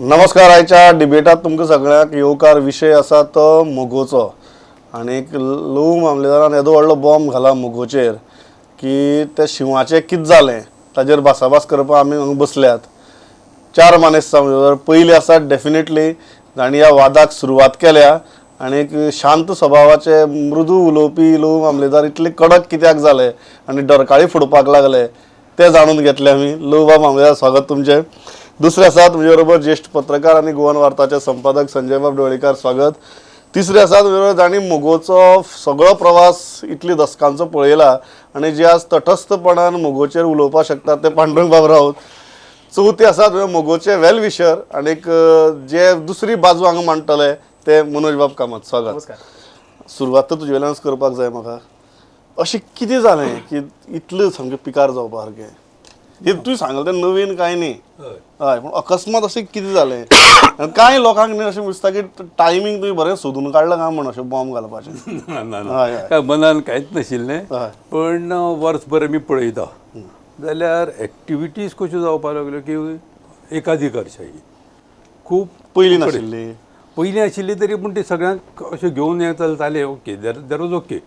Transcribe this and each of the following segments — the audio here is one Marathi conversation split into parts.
नमस्कार. आयच्या डिबेटात तुमकां सगळ्यांक येवकार विशय आसा तो मोगोचो. आनीक लव मामलेदारान येदो व्हडलो बॉम्ब घाला मोगोचेर की ते शिवाचें कितें जालें ताजेर भासाभास करपाक आमी हांगा बसल्यात. 4 मानेस्त पयली आसा डेफिनेटली तांणी ह्या वादाक सुरवात केल्या आनीक शांत स्वभावाचे मृदू उलोवपी लव मामलेदार इतले कडक कित्याक जाले आनी डरकाळी फोडपाक लागले ते जाणून घेतले आमी. लवबा मामलेदार, स्वागत तुमचें. दुसरे आसात म्हजे बरोबर ज्येष्ठ पत्रकार आनी गोवन वार्ताचे संपादक संजय बाब डोळेकार, स्वागत. तिसरे आसात म्हजे बरोबर जाणी मोगोचो सगळो प्रवास इतली दशकांचो पळयला आनी जे आज तटस्थपणान मोगोचेर उलोवपाक शकतात ते पांडुरंग बाब राऊत. चवथी आसात मोगोचे वेल विशर आनीक जे दुसरी बाजू हांगा मांडटले ते मनोज बाब कामत, स्वागत. सुरवात तर तुजे वयल्यानच करपाक जाय म्हाका. अशें कितें जालें की इतलें सामकें पिकार जावपा सारकें? हे तुवें सांगलें तें नवीन कांय न्ही. हय, पूण अकस्मात अशें कितें जालें? कांय लोकांक न्ही अशें दिसता की टायमींग तुवें बरें सोदून काडलां काय म्हण अशें बॉम्ब घालपाचें. काय मनान कांयच नाशिल्लें. पण वर्सभर आमी पळयता जाल्यार एक्टिविटीज कश्यो जावपाक लागल्यो की एकाधिकारशाही खूब पयलीं नाशिल्ली. पयलीं आशिल्ली तरी पूण ती सगळ्यांक अशें घेवन हें चलतालें. Okay, that was okay.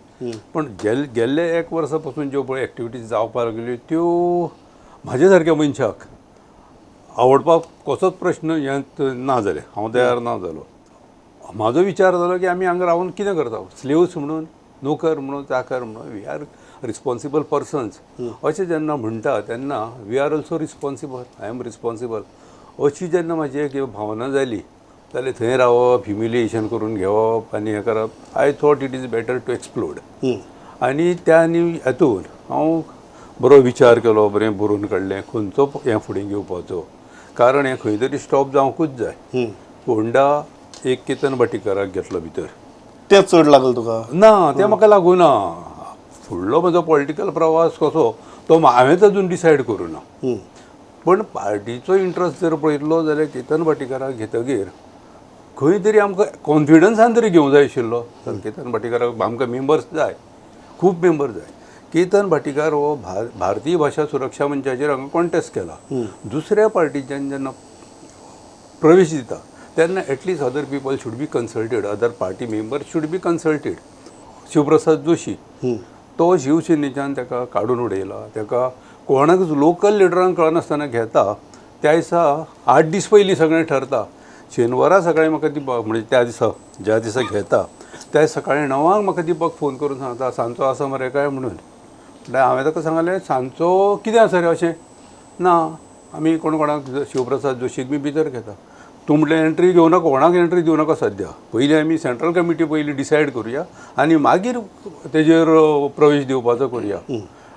पण गेल्ले 1 वर्सा पासून ज्यो पळय एक्टिविटीज जावपाक लागल्यो त्यो म्हाजे सारक्या मनशाक आवडपाक कसोच प्रश्न हें ना जालें. हांव तयार ना जालो. म्हाजो विचार जालो की आमी हांगा रावन कितें करता? स्लेव्स म्हणून, नोकर म्हणून, चाकर म्हणून, वी आर रिस्पॉन्सिबल पर्सन्स अशें जेन्ना म्हणटा तेन्ना we are also responsible. I am responsible अशी जेन्ना म्हाजी एक भावना जाली जाल्यार थंय रावप, ह्युमिलिएशन करून घेवप आनी हें करप. I thought it is better to explode. आनी त्या हातून हांव बरो विचार केलो, बरें बरोवन काडलें खंयचो हें फुडें घेवपाचो. कारण हें खंय तरी स्टॉप जावंकूच जाय. फोंडा एक केतन भाटीकाराक घेतलो भितर. तें चड लागलें तुका? ना, तें म्हाका लागूना. फुडलो म्हजो पॉलिटिकल प्रवास कसो तो हांवेंच अजून डिसायड करूना. पण पार्टीचो इंट्रस्ट जर पळयतलो जाल्यार केतन भाटीकाराक घेतगीर खंय तरी आमकां कॉन्फिडन्सान तरी घेवंक जाय आशिल्लो. केतन भाटीकाराक आमकां मेंबर्स जाय, खूब मेंबर जाय. केतन भाटीकार हो भारतीय भाशा सुरक्षा मंचाचेर हांगा कॉन्टेस्ट केला. दुसऱ्या पार्टीच्यान जेन्ना प्रवेश दिता तेन्ना at least other people should be consulted, other party members should be consulted. Shivprasad Joshi तो शिवसेनेच्यान ताका काडून उडयला. ताका कोणाकच लोकल लिडरांक कळनासतना घेता. त्या दिसा 8 दीस पयलीं सगळें ठरता. शेनवारा सकाळीं म्हाका दिपक म्हणजे त्या दिसा ज्या दिसा घेता त्या सकाळीं 9 म्हाका दिपक फोन करून सांगता सांजचो आसा मरे काय म्हणून. म्हणल्यार हांवें ताका सांगलें सांजचो कितें आसा रे अशें? ना, आमी कोणाक शिवप्रसाद जोशीक बी भितर घेता. तूं म्हटलें एंट्री घेवं नाका, कोणाक एंट्री दिवं नाका सद्या. पयलीं आमी सेंट्रल कमिटी पयलीं डिसायड करुया आनी मागीर तेजेर प्रवेश दिवपाचो करुया.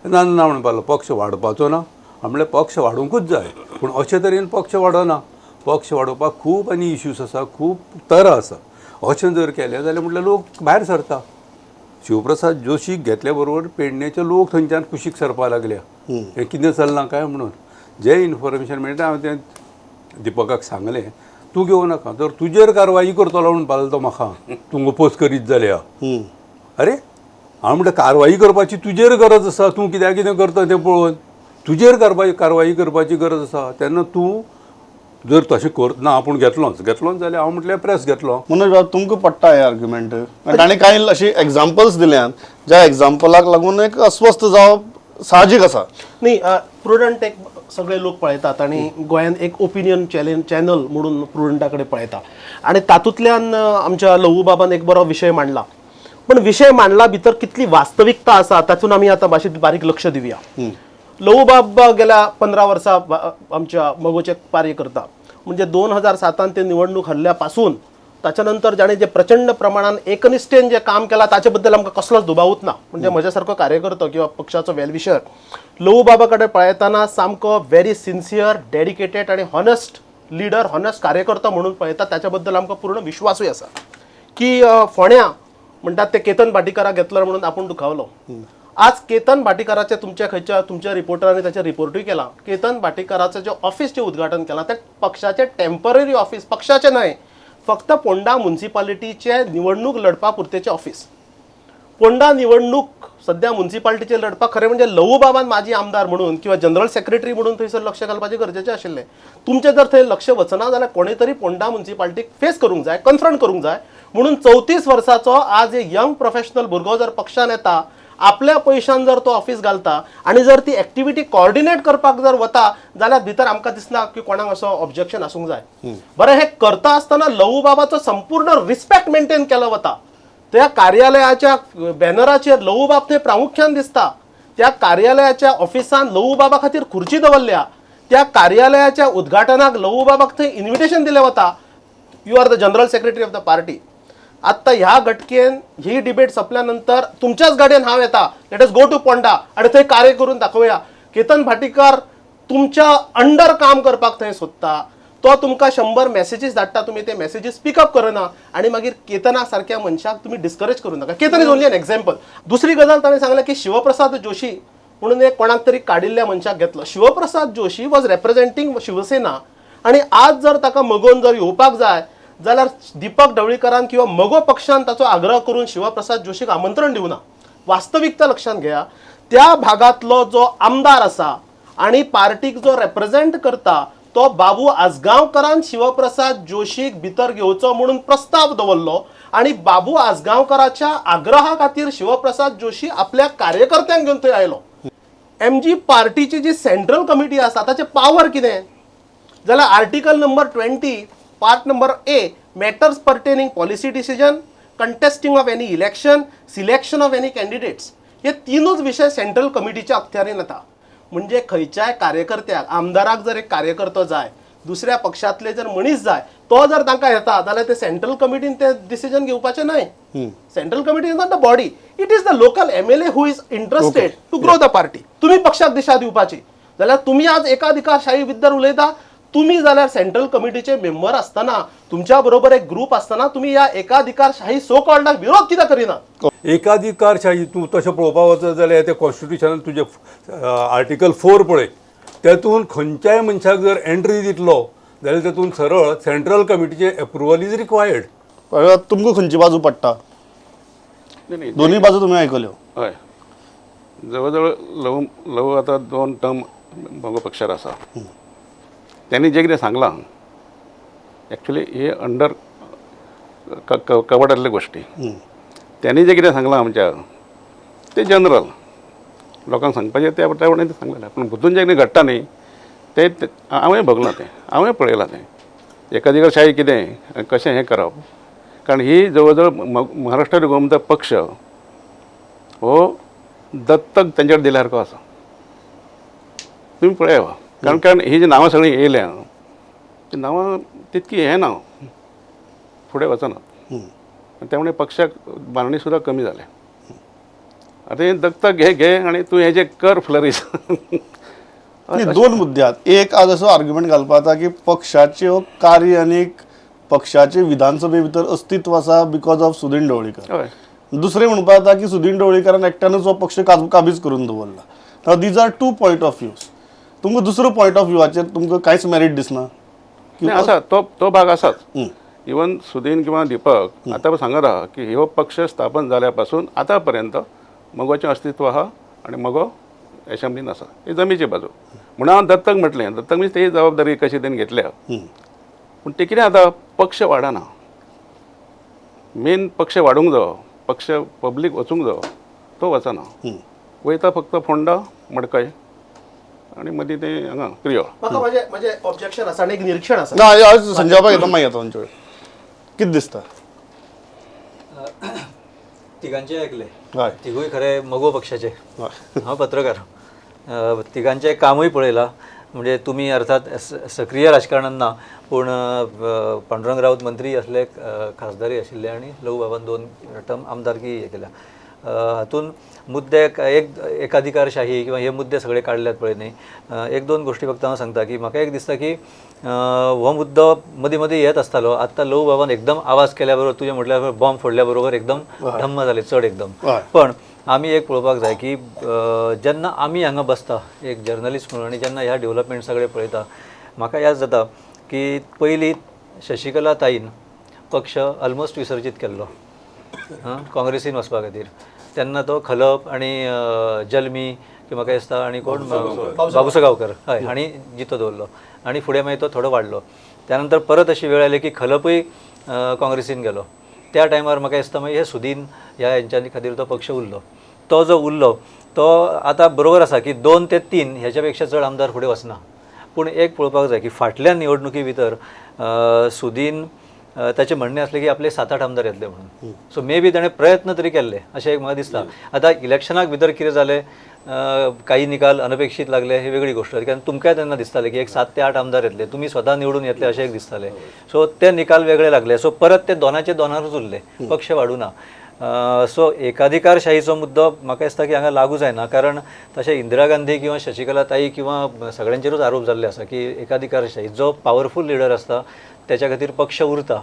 ना ना म्हणपाक लागलो, पक्ष वाडपाचो ना. हांव म्हणलें पक्ष वाडोवंकूच जाय पूण अशे तरेन पक्ष वाडना. पक्ष वाडोवपाक खूब आनी इश्यूज आसा, खूब तरा आसा. अशें जर केलें जाल्यार म्हटल्यार लोक भायर सरता. शिवप्रसाद जोशीक घेतल्या बरोबर पेडणेचे लोक थंयच्यान कुशीक सरपाक लागल्या. हें कितें चलना काय म्हणून. जें इन्फॉर्मेशन मेळटा हांवें तें दिपकाक सांगलें, तूं घेवं नाका. जर तुजेर कारवाई करतलो म्हणपाक लागलो तो म्हाका, तूं अपोज करीत जाल्यार. अरे हांव म्हणटा कारवाई करपाची तुजेर गरज आसा. तूं कित्याक कितें करता तें पळोवन तुजेर कारवाई करपाची गरज आसा. तेन्ना तूं जर तशें ना आपूण घेतलोच जाल्यार हांव म्हटलें प्रेस घेतलो. मनोज बाब, तुमकां पडटा हे आर्ग्युमेंट? ताणें कांय अशी एग्जाम्पल्स दिल्यात ज्या एग्जाम्पलाक लागून एक अस्वस्थ जावप साहजीक आसा. न्ही, प्रुडंट एक सगळे लोक पळयतात आनी गोंयांत एक ओपिनियन चॅनल म्हणून प्रुडंटा कडेन पळयता आनी तातूंतल्यान आमच्या लवू बाबान एक बरो विशय मांडला. पण विशय मांडला भितर कितली वास्तविकता आसा तातूंत आमी आतां मातशें बारीक लक्ष दिवया. लवू बाब गेल्या 15 वर्सां आमच्या मोगोचे कार्य करता. म्हणजे 2007 ते निवडणूक हरल्या पासून ताच्या नंतर जाणें जे प्रचंड प्रमाणान एकनिश्ठेन जे काम केलां ताचे बद्दल आमकां कसलोच दुबावूच ना. म्हणजे म्हज्या सारको कार्यकर्तो किंवा पक्षाचो वेलविशर लवू बाबा कडेन पळयतना सामको व्हेरी सिन्सियर, डेडिकेटेड आनी हॉनेस्ट लिडर, हॉनेस्ट कार्यकर्तो म्हणून पळयता. ताच्या बद्दल आमकां पूर्ण विश्वासूय आसा की फोंड्या म्हणटात ते केतन भाटीकाराक घेतलो म्हणून आपूण दुखावलो. आज केतन भाटीकाराचे तुमच्या रिपोर्टरांनी त्याचे रिपोर्टूय केला. केतन भाटीकाराचं जे ऑफिसचे उद्घाटन केलां ते पक्षाचे टेम्पररी ऑफिस, पक्षाचे न्हय, फक्त फोंडा म्युनिसिपालिटीचे निवडणूक लडपा पुरतेचे ऑफिस. पोंडा निवडणूक सध्या म्युन्सिपाल्टीचे लढपाक खरें म्हणजे लवू बाबान माजी आमदार म्हणून किंवा जनरल सेक्रेटरी म्हणून थंयसर लक्ष घालपाचें गरजेचें आशिल्लें. तुमचें जर थंय लक्ष वचना जाल्यार कोणें तरी पोंडा म्युन्सिपाल्टीक फेस करूंक जाय, कन्फ्रंट करूंक जाय. म्हणून 34 वर्साचो आज एक यंग प्रोफेशनल भुरगो जर पक्षान येता, आपल्या पयशान जर तो ऑफिस घालता आनी जर ती एक्टिविटी कॉर्डिनेट करपाक जर वता जाल्यार भितर आमकां दिसना की कोणाक असो ऑब्जेक्शन आसूंक जाय. बरें, हे करता आसतना लवू बाबाचो संपूर्ण रिस्पेक्ट मेंटेन केलो वता. त्या कार्यालयाच्या बॅनराचेर लवू बाब थंय प्रामुख्यान दिसता. त्या कार्यालयाच्या ऑफिसान लवू बाबा खातीर खुर्ची दवरल्या. त्या कार्यालयाच्या उद्घाटनाक लवू बाबाक थंय इन्विटेशन दिलें वता. You are the general secretary of the party. आत्ता ह्या घटकेन ही डिबेट सोंपल्या नंतर तुमच्याच गाडयेन हांव येता, let us go to Ponda आनी थंय कार्य करून दाखोवया. केतन भाटीकार तुमच्या अंडर काम करपाक थंय सोदता. तो तुमकां 100 मेसेजीस धाडटा, तुमी ते मेसेजीस पिकअप करना आनी मागीर केतना सारक्या मनशाक तुमी डिस्करेज करूं नाका. Ketan is only an example. दुसरी गजाल ताणें सांगलें की शिवप्रसाद जोशी म्हणून एक कोणाक तरी काडिल्ल्या मनशाक घेतलो. शिवप्रसाद जोशी वॉज रेप्रेझेंटींग शिवसेना आनी आज जर ताका मगोवन जर येवपाक जाय जाल्यार दीपक ढवळीकरान किंवा मगो पक्षान ताचो आग्रह करून शिवप्रसाद जोशीक आमंत्रण दिवना. वास्तविकता लक्षात घेया. त्या भागातलो जो आमदार आसा आनी पार्टीक जो रेप्रेझेंट करता तो बाबू आजगांवकरान शिवप्रसाद जोशीक भितर घेवचो म्हणून प्रस्ताव दवरलो आनी बाबू आजगांवकराच्या आग्रहा खातीर शिवप्रसाद जोशी आपल्या कार्यकर्त्यांक घेवन थंय आयलो. एमजी पार्टीची जी सेंट्रल कमिटी आसा ताचें पावर कितें जाल्यार article number 20 part number A matters pertaining policy decision, contesting of any election, selection of any candidates, हे तीनच विषय सेंट्रल कमिटीच्या अखत्यारीन येता. म्हणजे खंयच्याय कार्यकर्त्याक, आमदाराक जर एक कार्यकर्तो जाय, दुसऱ्या पक्षातले जर मनीस जाय, तो जर तांकां येता जाल्यार ते सेंट्रल कमिटीन ते डिसिजन घेवपाचें न्हय. Central committee is not the body, it is the local MLA who is interested to grow the party. तुम्ही पक्षाक दिशा दिवपाची जाल्यार तुम्ही आज एकाधिकारशाही विद्दर उलयता. तुम्ही जाल्यार सेंट्रल कमिटीचे मेंबर असताना, तुमच्या बरोबर एक ग्रुप असताना तुम्ही या एकाधिकारशाही सो कॉल्डाक विरोध कित्याक करिना? एकाधिकारशाही तूं तशें पळोवपाक वचत जाल्यार ते कॉन्स्टिट्युशनान तुजें आर्टिकल 4 पळय, तेतून खंयच्याय मनशाक जर एंट्री दितलो जाल्यार तेतून सरळ सेंट्रल कमिटीचे एप्रुवल इज रिक्वायर्ड. तुमकां खंयची बाजू पडटा? दोन्ही बाजू तुमी आयकल्यो. हय, जवळ जवळ लव आता 2 टर्म मगो पक्षार आसा. त्यांनी जे कितें सांगलां एक्चुली हे अंडर कवर्ड आसले गोश्टी. त्यांनी जे कितें सांगलां आमच्या ते जनरल लोकांक सांगपाचें त्या प्रमाणे ते सांगलेलें. पूण भितून जे कितें घडटा न्ही ते हांवें भोगलां, तें हांवें पळयलां. तें एकाधिकारशाही कितें कशें हें करप. कारण ही जवळ जवळ महाराष्ट्र गोमंतक पक्ष हो दत्तक तेंचेर दिल्या सारको आसा. तुमी पळयावा. कारण ही जी नांवां सगळीं येयल्या ती नांवां तितकी हें ना, फुडें वचनात. त्यामुळे पक्षाक बांदणी सुद्दां कमी जाल्या. आतां हें दत्तक घे आनी तूं हेजें कर फ्लरीश. दोन मुद्दे आहेत. एक आज असो आर्ग्युमेंट घालपा जाता की पक्षाचे कार्य आनी पक्षाचे विधानसभे भितर अस्तित्व आसा बिकॉज ऑफ सुदीन ढवळीकर. हय, दुसरें म्हणपा जाता की सुदीन ढवळीकरान एकट्यानूच हो पक्ष काबीज करून दवरला. नाव these are 2 point of views. तुमकां दुसरो पॉयंट ऑफ व्ह्यूवाचेर तुमकां कांयच मेरीट दिसना? नाही आसा, तो भाग आसाच. इवन सुदीन किंवा दीपक आता सांगत आहा की हो पक्ष स्थापन जाल्या पासून आता पर्यंत मगोचें अस्तित्व आहा आनी मगो एसेंब्लीन आसा. ही जमेची बाजू म्हणून हांव दत्तक म्हटलें. दत्तक म्हणजे तेही जबाबदारी कशी तेणी घेतल्या. पूण ते कितें आतां पक्ष वाडना. मेन पक्ष वाडूंक जावो, पक्ष पब्लीक वचूंक जावो, तो वचना. वयता फक्त फोंडा मडकय आणि मदीं ते हांगा क्रियोळ. म्हाका म्हणजे ऑब्जेक्शन आसा आनी एक निरीक्षण आसा. ना आज संजय बाबा येता मागीर येता तांचे कडेन. कितें दिसता? तिघांचे ऐकले. हय. तिघूय खरे मगो पक्षाचे. हय. हांव पत्रकार. तिघांचे कामूय पळयलां. म्हणजे तुम्ही अर्थात सक्रिय राजकारणात ना, पूण पांडुरंग राऊत मंत्री असले, खासदारी आशिल्ले आनी लहू बाबान 2 टर्म आमदारकी हे केल्या. हातून मुद्दे एकाधिकारशाही किंवा हे मुद्दे सगळे काडल्यात पळय न्ही. 1-2 गोष्टी फक्त हांव सांगता की म्हाका एक दिसता की हो मुद्दो मदीं मदीं येत आसतालो. आत्तां लहू बाबान एकदम आवाज केल्या बरोबर, तुजें म्हटल्या बरोबर बॉम्ब फोडल्या बरोबर एकदम धम्म जाले, चड एकदम. पण आमी एक पळोवपाक जाय की जेन्ना आमी हांगा बसता एक जर्नलिस्ट म्हणून आनी जेन्ना ह्या डेव्हलपमेंट सगळे पळयता, म्हाका याद जाता की पयलीं शशिकला ताईन पक्ष ऑलमोस्ट विसर्जीत केल्लो काँग्रेसीन वचपा खातीर. तेन्ना तो खलप आनी जल्मी किंवा म्हाका दिसता आनी कोण बाबूसो गांवकर हय हांणी जितो दवरलो आनी फुडें मागीर तो थोडो वाडलो. त्यानंतर परत अशी वेळ आयली की खलपूय काँग्रेसीन गेलो. त्या टायमार म्हाका दिसता मागीर हे सुदीन ह्या हेंच्यानी खातीर तो पक्ष उरलो. तो जो उरलो तो आतां बरोबर आसा की 2 ते 3 हेच्या पेक्षा चड आमदार फुडें वचना. पूण एक पळोवपाक जाय की फाटल्या निवडणुकी भितर सुदीन ताचें म्हणणें आसलें की आपले 7-8 आमदार येतले म्हणून. सो मे बी ताणें प्रयत्न तरी केल्ले अशें एक म्हाका दिसता. आतां इलेक्शनाक भितर कितें जालें काही निकाल अनपेक्षीत लागले ही वेगळी गोष्ट. कारण तुमकांय तेन्ना दिसतालें की एक 7 ते 8 आमदार येतले, तुमी स्वता निवडून येतले अशें एक दिसतालें. सो ते निकाल वेगळे लागले. सो परत ते दोनाचे दोनारूच उरले, पक्ष वाडूना. सो एकाधिकारशाहीचो मुद्दो म्हाका दिसता की हांगा लागू जायना. कारण तशें इंदिरा गांधी किंवा शशिकला ताई किंवा सगळ्यांचेरूच आरोप जाल्ले आसा की एकाधिकारशाही जो पावरफूल लिडर आसता त्याच्या खातीर पक्ष उरता,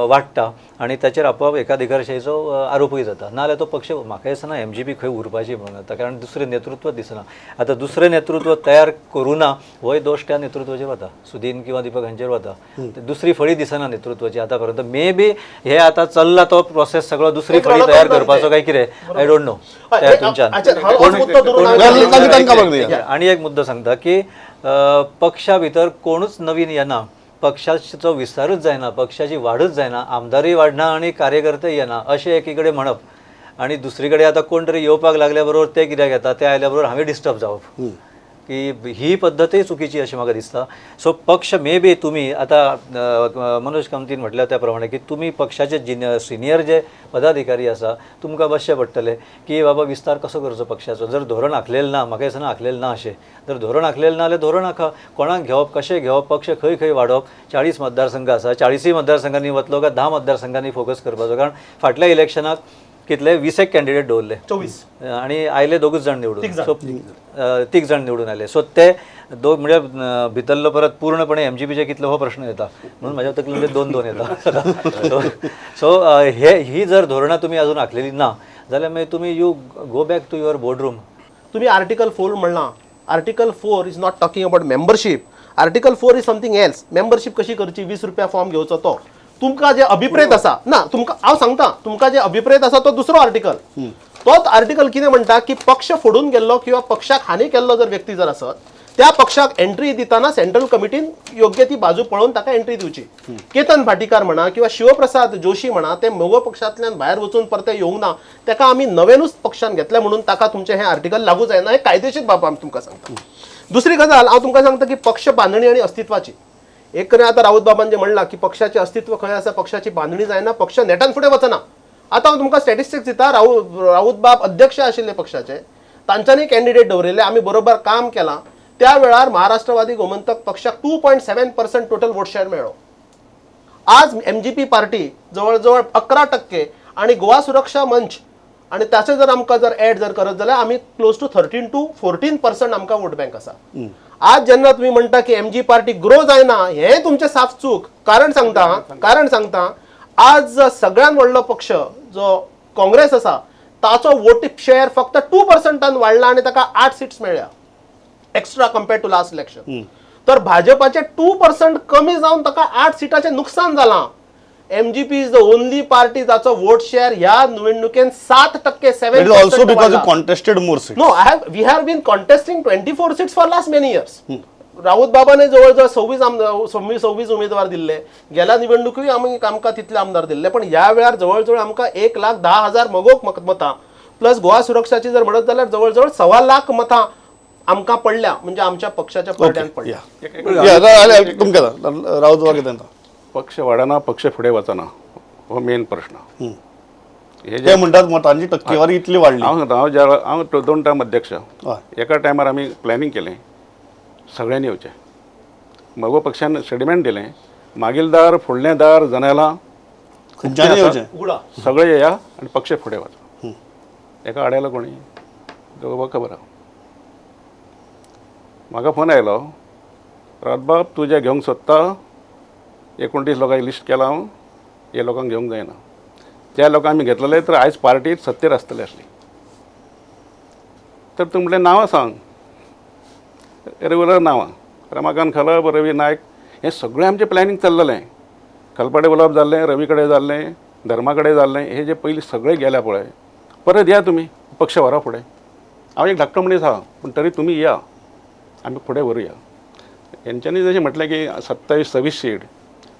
वाडटा आनी ताचेर आपोआप एकाधिकारशाहीचो आरोपूय जाता. नाजाल्यार तो पक्ष म्हाका दिसना MGP खंय उरपाची म्हणून जाता. कारण दुसरें नेतृत्व दिसना. आतां दुसरें नेतृत्व तयार करूना होय दोश त्या नेतृत्वाचेर वता, सुदीन किंवा दीपक हांचेर वता. दुसरी फळी दिसना नेतृत्वाची आतां पर्यंत. मे बी हे आतां चल्ला तो प्रोसेस सगळो दुसरी फळी तयार करपाचो काय कितें आय डोंट नो तुमच्यान. आनी एक मुद्दो सांगता की पक्षा भितर कोणूच नवीन येना, पक्षाचो विस्तारूच जायना, पक्षाची वाडूच जायना, आमदारूय वाडना आनी कार्यकर्तेय येना अशें एकीकडे म्हणप. आनी दुसरी कडेन आतां कोण तरी येवपाक लागल्या बरोबर ते कित्याक येता, ते आयल्या बरोबर हांवें डिस्टर्ब जावप की ही पद्दतूय चुकीची अशी म्हाका दिसता. सो पक्ष मे बी तुमी आतां मनोज कामतीन म्हटल्या त्या प्रमाणे की तुमी पक्षाचे सिनियर जे पदाधिकारी आसा तुमकां बसचें पडटलें की बाबा विस्तार कसो करचो पक्षाचो. जर धोरण आखलेलें ना, म्हाका दिसना आखलेलें ना अशें. जर धोरण आखलेलें ना जाल्यार धोरण आखा, कोणाक घेवप, कशें घेवप, पक्ष खंय खंय वाडप. 40 मतदारसंघ आसा, 40 मतदारसंघांनी वतलो काय 10 मतदारसंघांनी फोकस करपाचो. कारण फाटल्या इलेक्शनाक कितले 20 कॅन्डिडेट दवरले 24 आनी आयले 2 जाण निवडून. सो 3 जाण निवडून आयले. सो ते म्हणजे भितरलो परत पूर्णपणे MGPचे कितलो हो प्रश्न येता म्हणून म्हाज्या तकलेंतले 2-2 येता. सो ही जर धोरणां तुमी अजून आखलेली ना जाल्यार मागीर तुमी you go back to your boardroom. तुम्ही आर्टिकल 4 म्हणला. Article 4 is not talking about membership. Article 4 is something else. Membership कशी करची, 20 रुपया फॉर्म घेवचो तो. तुमकां जे अभिप्रेत आसा ना, तुमकां हांव सांगता, तुमकां जे अभिप्रेत आसा तो दुसरो आर्टिकल. तोच आर्टिकल कितें म्हणटा की पक्ष फोडून गेल्लो किंवा पक्षाक हानी केल्लो जर व्यक्ती जर आसत त्या पक्षाक एंट्री दिताना सेंट्रल कमिटीन योग्य ती बाजू पळोवन ताका एंट्री दिवची. केतन भाटीकार म्हणा किंवा शिवप्रसाद जोशी म्हणा ते मोगो पक्षांतल्यान भायर वचून परते येवंक ना, ताका आमी नवेनूच पक्षान घेतल्या म्हणून ताका तुमचें हें आर्टिकल लागू जायना. हे कायदेशीर बाब आमी तुमकां सांगता. दुसरी गजाल हांव तुमकां सांगता की पक्ष बांदणी आनी अस्तित्वाची एक कडेन आतां राऊत बाबान जे म्हणलां की पक्षाचें अस्तित्व खंय आसा, पक्षाची बांदणी जायना, पक्ष नेटान फुडें वचना. आतां हांव तुमकां स्टॅटिस्टिक्स दिता. राऊत बाब अध्यक्ष आशिल्ले पक्षाचे, तांच्यांनी कॅन्डिडेट दवरिल्ले, आमी बरोबर काम केलां. त्या वेळार महाराष्ट्रवादी गोमंतक पक्षाक 2.7% टोटल वोट शेअर मेळ्ळो. आज MGP पार्टी जवळ जवळ 11% आणि गोवा सुरक्षा मंच आणि त्याचे जर आमकां जर ऍड जर करत जाल्यार आमी क्लोज टू 13 to 14% आमकां वोट बँक आसा. आज जेन्ना तुम्ही म्हणटा की MG पार्टी ग्रो जायना, हे तुमचे साफ चूक. कारण सांगता आज सगळ्यात व्हडलो पक्ष जो काँग्रेस आसा ताचो वोट शेअर फक्त 2% वाडला आणि ताका 8 सीट्स मेळ्ळ्या extra compared to last election. तर भाजपाचे 2% कमी जावन ताका 8 सीटाचे नुकसान जालां. MGP is the only party जाचो वोट शेअर ह्या निवडणुकेन 7% 7%. Also because you contested more seat. No we have been contesting 24 seats for last many years. Raut बाबाने जवळजवळ 26 उमेदवार दिल्ले. गेल्या निवडणुकीय आमकां तितले आमदार दिल्ले. पण ह्या वेळार जवळजवळ आमकां 1,10,000 मोगोक मतां प्लस गोवा सुरक्षाची जर म्हणत जाल्यार जवळजवळ 1.25 लाख मतां आमकां पडल्या, म्हणजे आमच्या पक्षाच्या पडल्यान पडल्या. राऊत बाबा कितें म्हणटा? पक्ष वाडना, पक्ष फुडें वचना हो मेन प्रश्न. हे म्हणटात मतांची टक्केवारी इतली वाडली. हांव 2 टर्म अध्यक्ष. एका टायमार आमी प्लॅनिंग केलें सगळ्यांनी येवचें. म्हगो पक्षान स्टेटमेंट दिलें मागील दार फुडलें दार जनेलां सगळे येया आनी पक्ष फुडें वचा. एका आडयलो कोणी बाबा खबर आहा. म्हाका फोन आयलो, रातबाब तूं जें घेवंक सोदता 29 लोकांची लिस्ट केला हांव, हे लोकांक घेवंक जायना. त्या लोकांक आमी घेतलेले तर आयज पार्टी 70 आसतली आसली. तर तूं म्हणलें नांवां सांग. रेगुलर नांवां रमाकांत खलप, रवी नायक, हें सगळें आमचें प्लॅनिंग चल्लेलें. खलपाडे उलोवप जाल्लें, रवी कडेन जाल्लें, धर्मा कडेन जाल्लें. हे जे पयलीं सगळें गेल्या पळय परत या तुम्ही पक्ष व्हरा फुडें. हांव एक धाकटो मनीस आहा पूण तरी तुमी या, आमी फुडें व्हरुया. हेंच्यांनी जशें म्हटलें की 27-26 सीट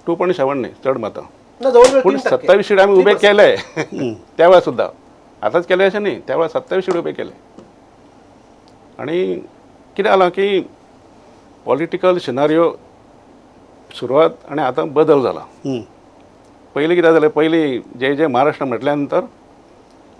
2.7 न्ही चड मतां, ना जवळजवळ पूण 3%. 27 सीट आमी उबे केले त्या वेळा सुद्दां. आतांच केले अशें न्ही, त्या वेळा 27 सीट उबे केले. आनी कितें जालां की पॉलिटिकल सिनारियो सुरवात आनी आतां बदल जाला. पयलीं कितें जालें, पयलीं जे महाराष्ट्र म्हटल्या नंतर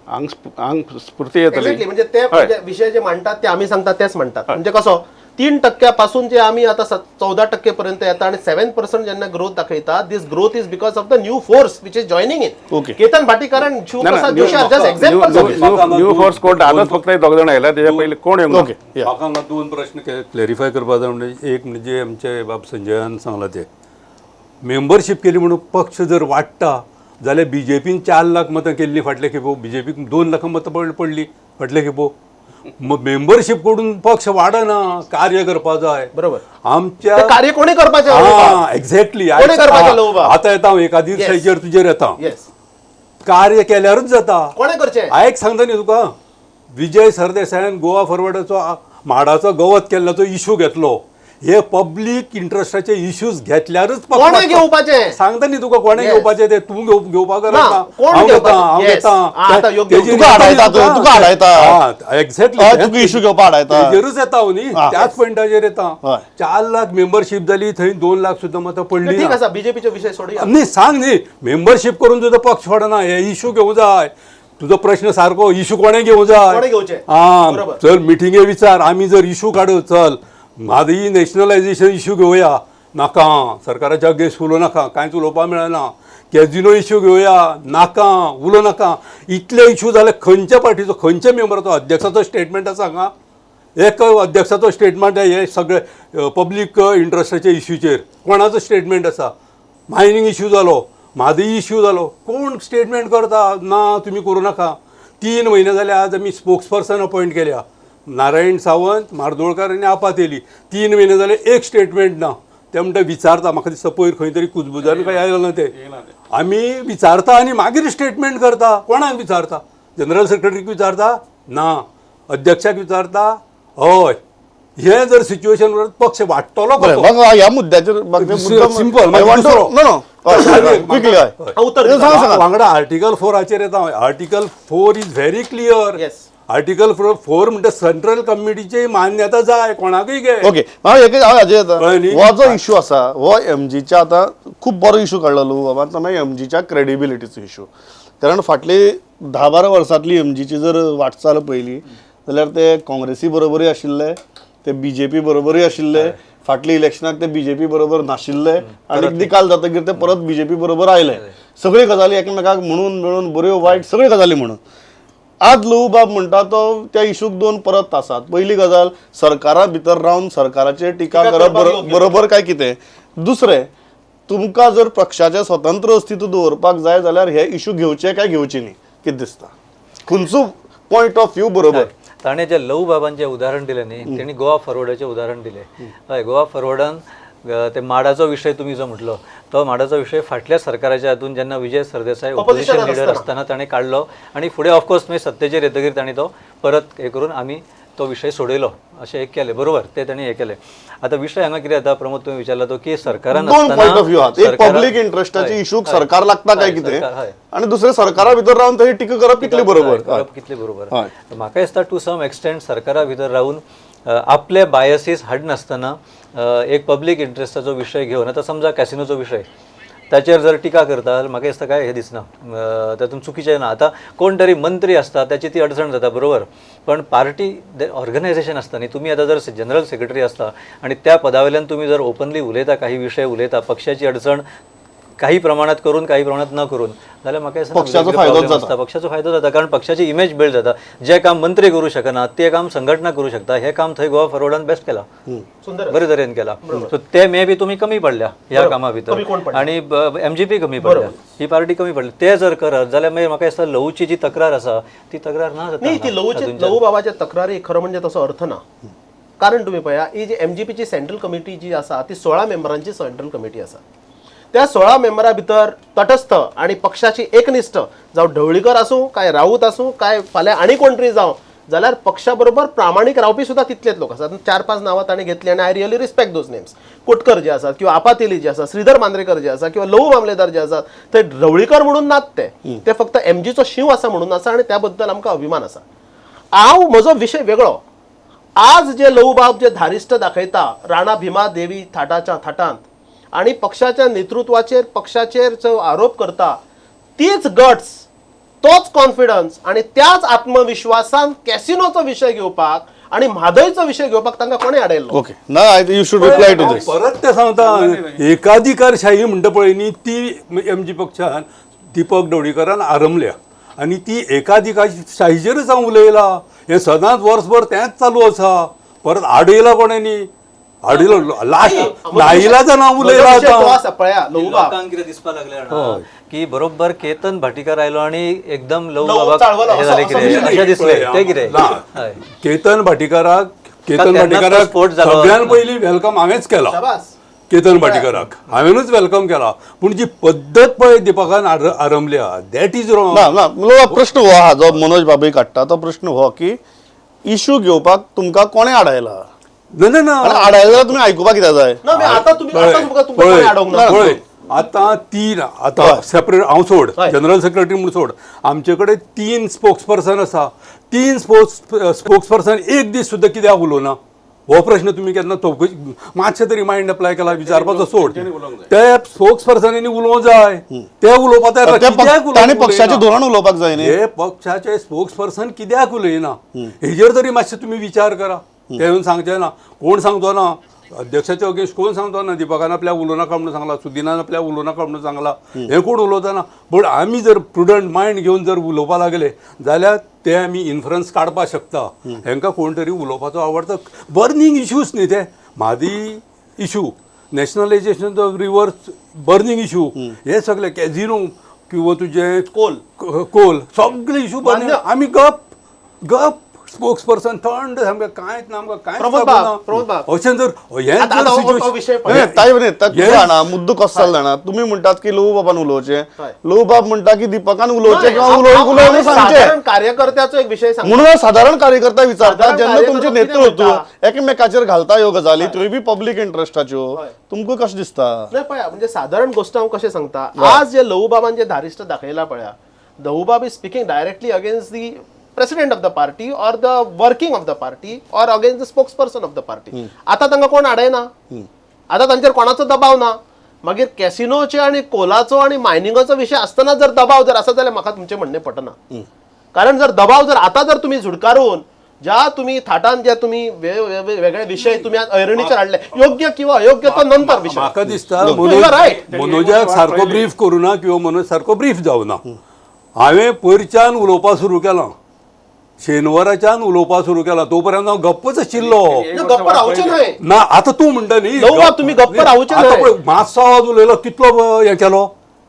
आंग स्फूर्ती येतली. Exactly, म्हणजे ते हय. विषय जे मांडतात ते आम्ही सांगतात तेच म्हणतात. म्हणजे कसं 3% जे आम्ही आता 14% पर्यंत येता आणि 7% जेन्ना ग्रोथ दाखयता, this growth is because of the new force which is joining in. Okay. Ketan Bhatikar आणि Shivprasad Joshi are just examples of it. New force कोण आतांच फक्त दोग जाण आयला, तेच्या पयलीं कोण येवंक ना. ओके या म्हाका हांगा 2 प्रश्न क्लॅरिफाय करपा जाय. म्हणजे एक म्हणजे आमचे बाब संजयान सांगला ते मेंबरशीप केली म्हणून पक्ष जर वाडटा जाल्यार BJPन 4 लाख मतां केल्ली फाटल्या खेपो, BJPक 2 लाख मतां पडली फाटल्या खेपो. मेंबरशीप कडून पक्ष वाडना, कार्य करपा जाय. बरोबर. आमच्या ते कार्य कोणी करपाचें? एक्झॅक्टली कोणी करपाचें लोबा? आता येता हांव एका दिसाचेर तुजेर येता. येस, कार्य केल्यारूच जाता. कोणे करचें? एक सांगता न्ही तुका, विजय सरदेसायान गोवा फॉरवर्डाचो म्हाडाचो गवत केल्ल्याचो इशू घेतलो. हे पब्लीक इंट्रस्टाचे इश्यूज घेतल्यारूच पक्ष कोणे वाडटा. घेवपाचें? सांगता न्ही तुका कोणे Yes. घेवपाचें ते तूं घेवपाक ना, कोण घेवपाचें? Yes. आता योग्य. तुका हाडायता तुका हाडायता एक्झॅक्टली तुका इशू घेवपा हाडायता. तेजेरूच येता हांव न्ही, त्याच पॉयंटाचेर येता. हय. 4 लाख मेंबरशीप जाली, थंय 2 लाख सुद्दां मतां पडली ठीक ना. आसा, बीजेपीचे विषय सोडूया. न्ही सांग न्ही, मेंबरशीप करून तुजो पक्ष वाडना, हे इशू घेवं जाय. तुजो प्रश्न सारको, इशू कोणे घेवं जाय? कोणे घेवचे? हां, बरोबर. चल मिटिंगे विचार, आमी जर इशू काडू, चल म्हादई नॅशनलायझेशन इशू घेवया. नाका, सरकाराच्या अगेन्स्ट उलोव नाका, कांयच उलोवपा मेळना. कॅजिनो इशू घेवया, नाका, उलोव नाका. इतले इशू जाले खंयच्या पार्टीचो, खंयच्या मेंबराचो? अध्यक्षाचो स्टेटमेंट आसा हांगा? एक अध्यक्षाचो स्टेटमेंट आहे हे सगळे पब्लीक इंट्रस्टाचे इश्यूचेर. कोणाचो स्टेटमेंट आसा? मायनींग इश्यू जालो, म्हादई इश्यू जालो, कोण स्टेटमेंट करता? ना, तुमी करूं नाका. 3 म्हयने जाले आज आमी स्पोक्सपर्सन अपॉयंट केल्या. नारायण सावंत, मार्दोळकार आनी आपातेली. 3 म्हयने जाले एक स्टेटमेंट ना. ते म्हणटा विचारता, म्हाका दिसता पयर खंय तरी कुजबुजान काय आयलो ना ते. आमी विचारता आनी मागीर स्टेटमेंट करता. कोणाक विचारता? जनरल सेक्रेटरीक विचारता? ना. अध्यक्षाक विचारता? हय. हे जर सिच्युएशन पक्ष वाडटलो बरें, कसो? म्हाका ह्या मुद्द्याचेर Simple, मागीर दुसरो. क्विकली हय उत्तर सांग सांग वांगडा आर्टिकल 4 येता. Article 4 is very clear. Yes. Article 4 म्हणटा सेंट्रल कमिटीची मान्यता जाय, कोणाकय घे. ओके हांव एकच हांव हाजेर कळ्ळें न्ही? येता. हो जो इशू आसा हो MGच्या आतां खूब बरो इशू काडलेलो बाबा, तो मागीर MGच्या क्रेडिबिलिटीचो इशू. कारण फाटली 10-12 वर्सांतली MGची जर वाटचाल पयली जाल्यार ते काँग्रेसी बरोबरूय आशिल्ले, ते BJP बरोबरूय आशिल्ले. फाटली इलेक्शनाक ते BJP बरोबर नाशिल्ले आनी निकाल जातकीर ते परत BJP बरोबर आयले. सगळी गजाली एकामेकाक म्हणून मेळून बऱ्यो वायट सगळी गजाली म्हणून. आज लहू बाब म्हणटा तो त्या इशूक 2 परत आसात. पयली गजाल, सरकारा भितर रावन सरकाराचेर टिका करप बरोबर काय कितें? दुसरें, तुमकां जर पक्षाचें स्वतंत्र अस्तित्व दवरपाक जाय जाल्यार हे इशू घेवचे काय घेवचे न्ही, कितें दिसता? खंयचो पॉयंट ऑफ व्यू बरोबर? ताणें जे लहू बाबांचें उदाहरण दिलें न्ही, तेणी गोवा फॉरवर्डाचें उदाहरण दिलें. हय, गोवा फॉरवर्डान ते माडाचो विशय तुमी जो म्हटलो, तो माडाचो विशय फाटल्या सरकाराच्या हातून जेन्ना विजय सरदेसाय ऑपोजिशन लिडर आसतना ताणें काडलो आनी फुडें ऑफकोर्स मागीर सत्तेचेर येतकीर ताणें तो परत हे करून आमी तो विशय सोडयलो अशें एक केलें. बरोबर, ते ताणें हे केलें. आता विशय हांगा कितें जाता, प्रमोद तुमी विचारला तो की सरकारान 2 पॉयंट ऑफ व्यू आहात. एक पब्लीक इंट्रस्टाची इशूक सरकार लागता काय कितें, आनी दुसरें सरकारा भितर रावन थंय टिका करप कितली बरोबर. कितले बरोबर. म्हाका दिसता टू सम एक्सटेंट सरकारा भितर रावन आपले बायसीस हाडनासतना एक पब्लीक इंट्रस्टाचो विशय घेवन, आतां समजा कॅसिनोचो विशय, ताचेर जर टिका करता जाल्यार म्हाका दिसता काय हे दिसना, तातूंत चुकीचें ना. आतां कोण तरी मंत्री आसता त्याची ती अडचण जाता, बरोबर, पण पार्टी ऑर्गनायझेशन आसता न्ही, तुमी आतां जर जनरल सेक्रेटरी आसता आनी त्या पदावेल्यान तुमी जर ओपनली उलयता, काही विशय उलयता, पक्षाची अडचण काही प्रमाणात करून काही प्रमाणात न करून, जाल्यार म्हाका दिसता पक्षाचो फायदो जाता. पक्षाचो फायदो जाता. कारण पक्षाची इमेज बिल्ड जाता. जे काम मंत्री करू शकना ते काम संघटना करू शकता. हे काम थंय गोवा फॉरवर्डान बेस्ट केला, बरे तरेन केला. सो ते मे बी तुमी कमी पडल्या ह्या कामा भितर आणि MGP कमी पडल्या, ही पार्टी कमी पडली. ते जर करत जाल्यार मागीर म्हाका दिसता लहूची जी तक्रार आसा ती तक्रार ना जाता. नाही, ती लहू बाबाच्या तक्रारी खरं म्हणजे तसो अर्थ ना. कारण तुम्ही पळया, ही जी MGPची सेंट्रल कमिटी जी आसा ती 16 मेंबरांची सेंट्रल कमिटी आसा. त्या 16 मेंबरा भितर तटस्थ आणि पक्षाची एकनिष्ठ जावं ढवळीकर आसूं काय राऊत आसूं काय फाल्यां आनी कोण तरी जावं जाल्यार पक्षा बरोबर प्रामाणीक रावपी सुद्दां तितलेच लोक आसात. 4-5 नांवां ताणें घेतली आनी I really respect those names. Kotkar जे आसात किंवा आपातेली जे आसा, श्रीधर मांद्रेकर जे आसा किंवा लहू मामलेदार जे आसात, ते ढवळीकर म्हणून नात ते फक्त एमजीचो शिव आसा म्हणून आसा आनी त्या बद्दल आमकां अभिमान आसा. म्हजो विशय वेगळो. आज जे लहूबाब जे धारिश्ट दाखयता राणा भीमा देवी थाटांत आणि पक्षाच्या नेतृत्वाचेर पक्षाचेर जो आरोप करता, तीच गट्स, तोच कॉन्फिडन्स आणि त्याच आत्मविश्वासान कॅसिनोचो विषय घेवपाक आणि म्हादयचो विषय घेवपाक तांकां कोणें आडयलो? ओके ना यू शुड रिप्लाय टू दिस. परत ते सांगता एकाधिकारशाही म्हणटा पळय न्ही, ती एमजी पक्षान दिपक ढवळीकरान आरंभल्या आणि ती एकाधिकारशाहीचेरच हांव उलयला. हे सदांच वर्सभर तेंच चालू आसा. परत आडयला कोणेंनी? आडयलो लास्ट नाईलाजान हांव उलयला आतां. पळया लहूबाब लोकांक कितें दिसपाक लागलें जाणा की बरोबर केतन भाटीकर आयलो आणि एकदम लहू लहू बाबाक चाळवलो हे जालें असो कितें अशें दिसलें. ते कितें हय. केतन भाटीकाराक तेन्नाच तो स्फोट जालो. सगळ्यान पयलीं वेलकम हांवेंच केला. शाबास. केतन भाटीकाराक हांवेनूच वेलकम केला. पूण जी पद्दत पळय दिपकान आरंभल्या दॅट इज रॉंग. ना प्रश्न हो हा जो मनोज बाबई काडटा तो प्रश्न हो की इश्यू घेवपाक तुमकां कोणें आडायला? ना आनी आडायला जाल्यार तुमी आयकुपाक कित्याक जाय? ना मी आता तुमकां कोणें अडोवंक ना. पळय आतां तीन आतां सेपरेट हांव सोड, हय. जनरल सेक्रेटरी म्हणून सोड, आमचे कडेन 3 स्पोक्सपर्सन आसा. 3 स्पोक्सपर्सन एक दीस सुद्दां कित्याक उलोवना? हो प्रश्न तुमी केन्ना चौकशी मातशें तरी मायंड अप्लाय केला विचारपाचो सोड. त्या स्पोक्सपर्सनांनी उलोवंक जाय. ते उलोवपाक तयार ना. कित्याक तांणी उलोवंक पक्षाचें उलयना? धोरण उलोवपाक जाय न्ही. हे पक्षाचे स्पोक्सपर्सन कित्याक उलयना हेजेर तरी मातशें तुमी विचार करा. ते येवन सांगचे ना. कोण सांगतो ना? अध्यक्षाच्या अगेन्स्ट कोण सांगतो ना? दिपकान आपल्या उलोवनाका म्हणून सांगला, सुदिनान आपल्या उलोवनाका म्हणून सांगला. हे कोण उलवता ना? पण आमी जर प्रुडंट मायंड घेवन जर उलोवपाक लागले जाल्यार ते आमी इन्फ्लुअन्स काडपाक शकता. हेंकां कोण तरी उलोवपाचो आवडटा. बर्निंग इश्यूज न्ही ते. Mhadei issue, nationalisation of rivers burning issue, हे सगळे कॅझिनो किंवा तुजे कोल सगळे इश्यू बर्निंग. आमी गप स्पोक्सपर्सन थंड सामकें कांयच ना, आमकां कांयच प्रमोद बाब. अशें जर आता हो विषय पळय. ताई जाणा मुद्दो कसो जालो जाणा, तुमी म्हणटात की लहू बाबान उलोवचें, लहू बाब म्हणटा की दिपकान उलोवचें किंवा उलोवून सांगचें. साधारण कार्यकर्त्याचो एक विषय सांगता. म्हणून साधारण कार्यकर्ता विचारतात साधारण जेन्ना तुमचे कार्यकर्ता कितें नेतृत्व म्हणटा? एकामेकाचेर घालता ह्यो गजाली, त्योय बी पब्लीक इंट्रस्टाच्यो, तुमकां कशें दिसता? नाही पळया, म्हणजे साधारण गोष्ट हांव कशें सांगता. आज जे लहू बाबान जे धारिश्ट दाखयला पळया, लहू बाब is speaking directly against the president of the party और the working of the party और against the spokesperson of the party. आता तांकां कोण आडयना. आता तांचेर कोणाचो दबाव ना. मागीर कॅसिनोचे आणि कोलाचो आणि मायनिंगाचो विषय आसतना जर दबाव जर आसा जाल्यार म्हाका तुमचें म्हणणें पटना. कारण जर दबाव जर आता जर तुम्ही झुडकारून ज्या तुम्ही थाटान जे तुम्ही वेगळे विषय तुम्ही ऐरणीचेर हाडले, योग्य किंवा अयोग्य तो नंतर विषय. म्हाका दिसता रायट. मनोजाक सारको ब्रीफ करूना किंवा मनोज सारको ब्रीफ जावना. हांवें पयरच्यान उलोवपाक सुरू केलां, शेनवाराच्यान उलोवपाक सुरू केला. तोपर्यंत हांव गप्पच आशिल्लो. गप्प रावचे न्हय ना. आतां तूं म्हणटा न्ही लहू बाब, तुम्ही गप्प रावचे आतां न्हय. पळय मातसो आवाज उलयलो, कितलो हें केलो,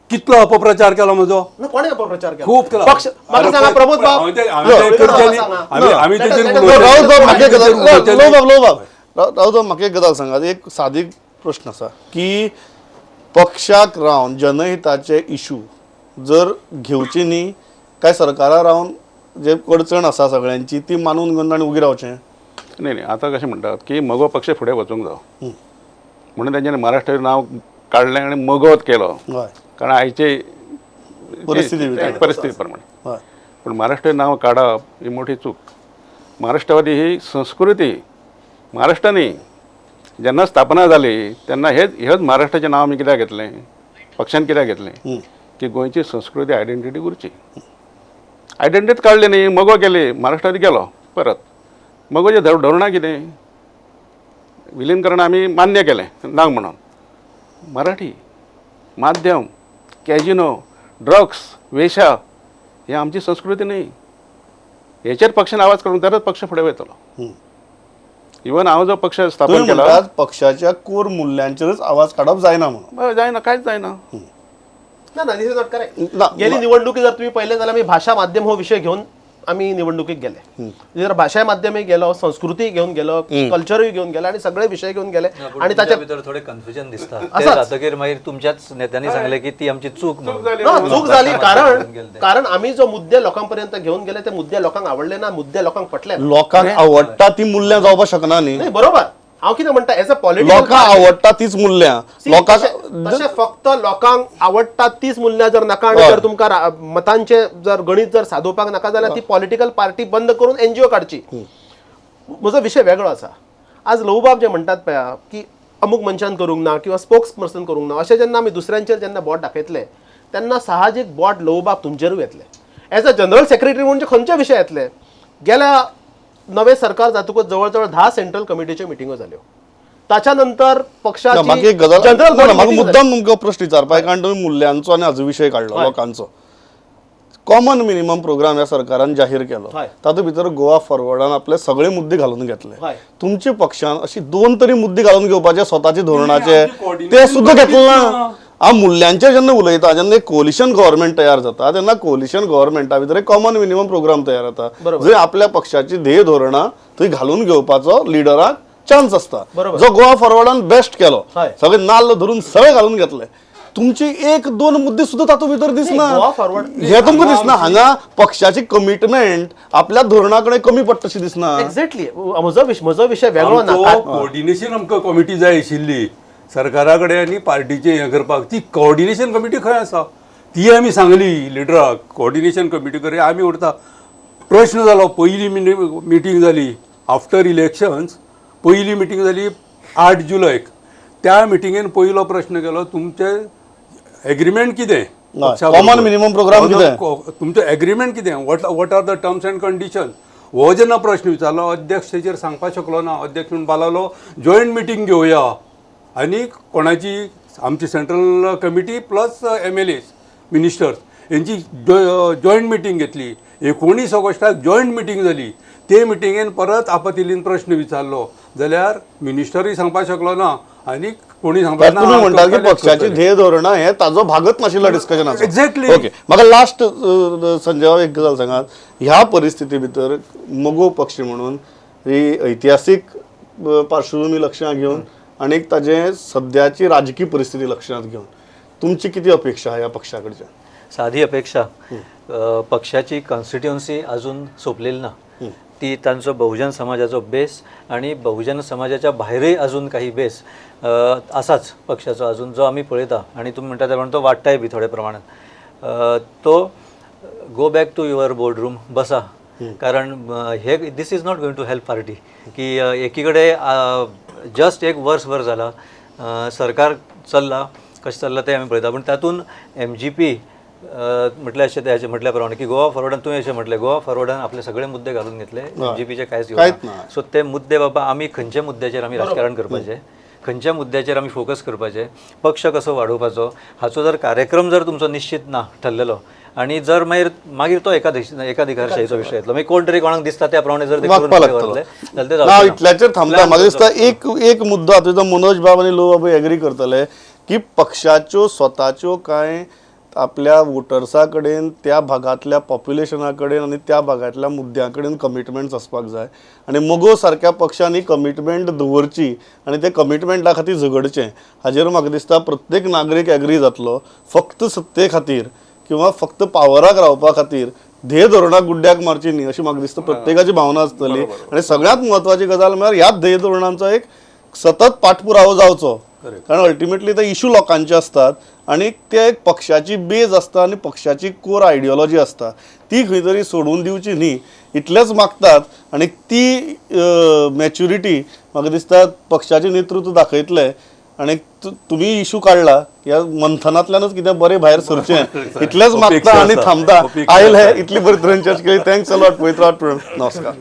कितलो अपप्रचार केलो म्हजो. कोणे अपप्रचार केला? खूप केला. पक्ष म्हाका सांगा प्रमोद बाब. आमी तेजेर राहुल बाब म्हाका एक गजाल, राहुल बाब म्हाका एक गजाल सांगात. एक सादी प्रश्न आसा की पक्षाक रावन जनहिताचे इश्यू जर घेवची न्ही काय सरकारा रावन जे अडचण आसा सगळ्यांची ती मानून घेवन आनी उगी रावचें? नाही आता कशें म्हणटात की मगो पक्ष फुडें वचूंक जाय म्हणून तेंच्यांनी महाराष्ट्राचें नांव काडलें आनी मगोवत केलो. हय कारण आयचे परिस्थिती प्रमाणे. हय पण महाराष्ट्राचें नांव काडप ही मोठी चूक. महाराष्ट्रवादी ही संस्कृती महाराष्ट्रांनी जेन्ना स्थापना जाली तेन्ना हेच महाराष्ट्राचें नांव आमी कित्याक घेतलें, पक्षान कित्याक घेतलें की गोंयची संस्कृती आयडेंटिटी उरची. आयडेंटिटी काडली न्ही, मगो केली, महाराष्ट्रात गेलो परत. मगोचे धोरणां कितें विलीनीकरण आमी मान्य केलें ना म्हणून. मराठी माध्यम, कॅजिनो, ड्रग्स, वेशा ही आमची संस्कृती न्ही. हेचेर पक्षान आवाज करून तरच पक्ष फुडें वयतलो. इवन हांव जो पक्ष स्थापन केला पक्षाच्या कोर मूल्यांचेरच आवाज काडप जायना म्हणून. जायना, कांयच जायना. ना दिस इज नॉट करेक्ट. गेली निवडणुकी जर तुम्ही पहिले जाल्यार मी भाषा माध्यम हो विषय घेऊन आम्ही निवडणुकीक गेले. जर भाषा माध्यमे गेलो, संस्कृती घेऊन गेलो, कल्चरूय घेऊन गेलो आणि सगळे विषय घेऊन गेले आणि त्याच्या भितर थोडे कन्फ्युजन दिसता. ते जातकीर मागीर तुमच्याच नेत्यांनी सांगले की ती आमची चूक म्हणून. ना, चूक झाली कारण आम्ही जो मुद्दे लोकांपर्यंत घेऊन गेले ते मुद्दे लोकांक आवडले ना, मुद्दे लोकांक पटले ना. लोकांक आवडटा ती मूल्य जावपाक शकना न्ही. नाही बरोबर, हांव कितें म्हणटा एज अ पॉलिटिकल लोकांक आवडटा तीच मूल्य लोकांक तशें फक्त लोकांक आवडटा तीच मूल्य जर नाका आणि जर तुमकां मतांचे जर गणित जर सादोवपाक नाका जाल्यार ती पॉलिटिकल पार्टी बंद करून एनजीओ काडची. म्हजो विशय वेगळो आसा. आज लवबाब जे म्हणटात पळय की अमूक मनशान करूंक ना किंवा स्पोक्स पर्सन करूंक ना, अशें जेन्ना आमी दुसऱ्यांचेर जेन्ना बोट दाखयतले तेन्ना साहजीक बोट लवबाब तुमचेरूय येतले. एज अ जनरल सेक्रेटरी म्हणजे खंयचे विशय येतले. गेल्या नवे सरकार जातकूच जवळ जवळ 10 सेंट्रल कमिटीच्यो मिटिंगो जाल्यो. ताच्या नंतर पक्षाची म्हाका एक गजाल जनरल म्हाका बॉडी मुद्दाम तुमकां प्रश्न विचारपाक कारण तुम्ही मूल्यांचो आनी हाजो विशय काडलो लोकांचो. कॉमन मिनिमम प्रोग्राम ह्या सरकारान जाहीर केलो. हय. तातूंत भितर गोवा फॉरवर्डान आपले सगळे मुद्दे घालून घेतले. हय. तुमच्या पक्षान अशी 2 तरी मुद्दे घालून घेवपाचे स्वताचे धोरणाचे ते सुद्दां घेतले ना. हांव मूल्यांचेर जेन्ना उलयता जेन्ना एक कोलिशन गव्हर्नमेंट तयार जाता तेन्ना कोलिशन गव्हर्नमेंटा भितर एक कॉमन मिनिमम प्रोग्राम तयार जाता. जंय आपल्या पक्षाची ध्येय धोरणां थंय घालून घेवपाचो लिडराक चान्स असता. जो गोवा फॉरवर्डान बेस्ट केलो. सगळे नाल्ल धरून सगळे घालून घेतले. तुमचे 1-2 मुद्दे सुद्धा तातूंत भितर दिसना. गोवा फॉरवर्ड हे तुमकां दिसना. हांगा पक्षाची कमिटमेंट आपल्या धोरणाकडे कमी पडटशी दिसना. एक्झॅक्टली म्हजो विशय वेगळो ना. कोऑर्डिनेशन आमकां कमिटी जाय आशिल्ली सरकारा कडेन आनी पार्टीचे हें करपाक. ती कोऑर्डिनेशन कमिटी खंय आसा ती आमी सांगली लिडराक कोऑर्डिनेशन कमिटी कडेन आमी उरता. प्रश्न जालो पयली मिटींग जाली आफ्टर इलेक्शन्स. पयली मिटींग जाली 8 जुलैक. त्या मिटिंगेन पयलो प्रश्न केलो तुमचे एग्रीमेंट कितें कॉमन मिनिमम प्रोग्राम कितें तुमचो एग्रीमेंट कितें what are the terms and condition. हो जेन्ना प्रश्न विचारलो अध्यक्ष तेचेर सांगपाक शकलो ना. अध्यक्ष म्हणून बालालो जॉयंट मिटींग घेवया आनी कोणाची आमची central committee plus MLAs ministers यांची जॉयंट मिटींग घेतली. 19 ऑगस्टाक जॉयंट मिटींग जाली. ते मिटिंगेन परत आपत्तीन प्रश्न विचारलो जाल्यार मिनिस्टरूय सांगपाक शकलो ना आनी कोणी सांगपाक तुम्ही म्हणटा की पक्षाची ध्येय धोरणां हे ताजो भागच नाशिल्लो डिस्कशनाचो. एक्झॅक्टली. ओके म्हाका लास्ट संजय बाब एक गजाल सांगात. ह्या परिस्थिती भितर मोगो पक्ष म्हणून ही ऐतिहासीक पार्श्वभूमी लक्षांत घेवन आणि ताजे सध्याची राजकीय परिस्थिती लक्षांत घेवन तुमची किती अपेक्षा आहे या पक्षा कडच्यान. साधी अपेक्षा पक्षाची कॉन्स्टिट्युएन्सी अजून सोंपलेली ना. ती तांचो बहुजन समाजाचो बेस आणि बहुजन समाजाच्या भायरय अजून काही बेस असाच पक्षाचो अजून जो आम्ही पळयता आणि तुम्ही म्हणटा त्या प्रमाणे तो वाडटाय बी थोड्या प्रमाणात. To go back to your boardroom बसा. कारण हे this is not going to help party की एकीकडे जस्ट एक वर्सभर झाला सरकार चल्ला कशें चल्ला ते आमी पळयता. पण तातूंत MGP म्हटल्या अशें त्याचे म्हटल्या प्रमाणे की गोवा फॉरवर्डान तुवें अशें म्हटलें गोवा फॉरवर्डान आपले सगळे मुद्दे घालून घेतले. MGPचे कांयच घेवना. सो ते मुद्दे बाबा आमी खंयच्या मुद्द्याचेर आमी राजकारण करपाचें खंयच्या मुद्द्याचेर आमी फोकस करपाचें पक्ष कसो वाडोवपाचो हाचो जर कार्यक्रम जर तुमचो निश्चित ना ठरलेलो आणि जर मागीर तो एकाधिकारशाहीचो विशय येतलो मागीर कोण तरी कोणाक दिसता त्या प्रमाणे जर ते करून जाल्यार ना इतल्याचेर थांबता. म्हाका दिसता एक मुद्दो हातूंत मनोज बाब आनी लो बाब एग्री करतले की पक्षाच्यो स्वताच्यो कांय आपल्या वोटर्सा कडेन त्या भागातल्या पॉप्युलेशना कडेन आनी त्या भागातल्या मुद्द्यां कडेन कमिटमेंट्स आसपाक जाय आनी मोगो सारक्या पक्षांनी कमिटमेंट दवरची आनी ते कमिटमेंटा खातीर झगडचें हाजेर म्हाका दिसता प्रत्येक नागरीक एग्री जातलो. फक्त सत्ते खातीर किंवा फक्त पावराक रावपा खातीर ध्येय धोरणाक गुड्ड्याक मारची न्ही अशी म्हाका दिसता प्रत्येकाची भावना आसतली. आनी सगळ्यांत म्हत्वाची गजाल म्हळ्यार ह्याच ध्येय धोरणांचो एक सतत पाठपुरावो जावचो. कारण अल्टिमेटली ते इशू लोकांचे असतात आणि ते एक पक्षाची बेज असता आणि पक्षाची कोर आयडियोलॉजी असता ती खंय तरी सोडून दिवची न्ही इतलेंच मागतात. आणि ती मॅच्युरिटी म्हाका दिसता पक्षाचे नेतृत्व दाखयतले आणि तुम्ही इशू काढला या मंथनातल्यानच कितें बरें भायर सरचें इतलेंच मागता आणि थांबता. आयल हे इतली बरी तरेन चर्चा केली. थँक्स अ लॉट पवित्रा. नमस्कार.